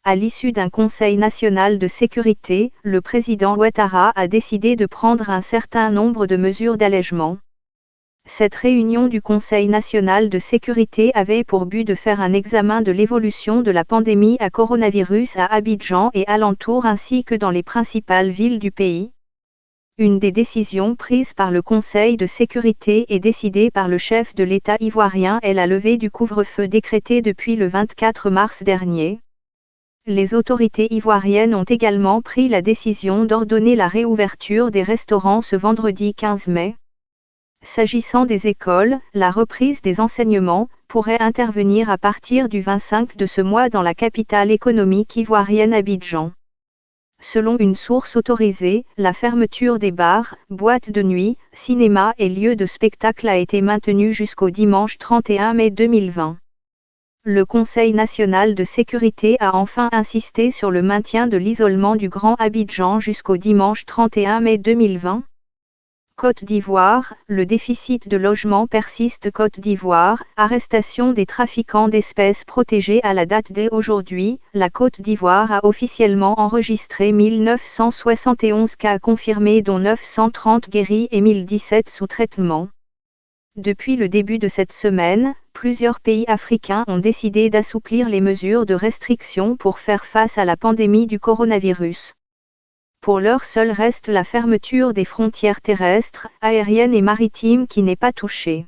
À l'issue d'un Conseil national de sécurité, le président Ouattara a décidé de prendre un certain nombre de mesures d'allègement. Cette réunion du Conseil national de sécurité avait pour but de faire un examen de l'évolution de la pandémie à coronavirus à Abidjan et alentours ainsi que dans les principales villes du pays. Une des décisions prises par le Conseil de sécurité et décidée par le chef de l'État ivoirien est la levée du couvre-feu décrété depuis le 24 mars dernier. Les autorités ivoiriennes ont également pris la décision d'ordonner la réouverture des restaurants ce vendredi 15 mai. S'agissant des écoles, la reprise des enseignements pourrait intervenir à partir du 25 de ce mois dans la capitale économique ivoirienne Abidjan. Selon une source autorisée, la fermeture des bars, boîtes de nuit, cinémas et lieux de spectacle a été maintenue jusqu'au dimanche 31 mai 2020. Le Conseil national de sécurité a enfin insisté sur le maintien de l'isolement du Grand Abidjan jusqu'au dimanche 31 mai 2020. Côte d'Ivoire, le déficit de logement persiste. Côte d'Ivoire, arrestation des trafiquants d'espèces protégées. À la date d'aujourd'hui, la Côte d'Ivoire a officiellement enregistré 1971 cas confirmés dont 930 guéris et 1017 sous traitement. Depuis le début de cette semaine, plusieurs pays africains ont décidé d'assouplir les mesures de restriction pour faire face à la pandémie du coronavirus. Pour l'heure, seul reste la fermeture des frontières terrestres, aériennes et maritimes qui n'est pas touchée.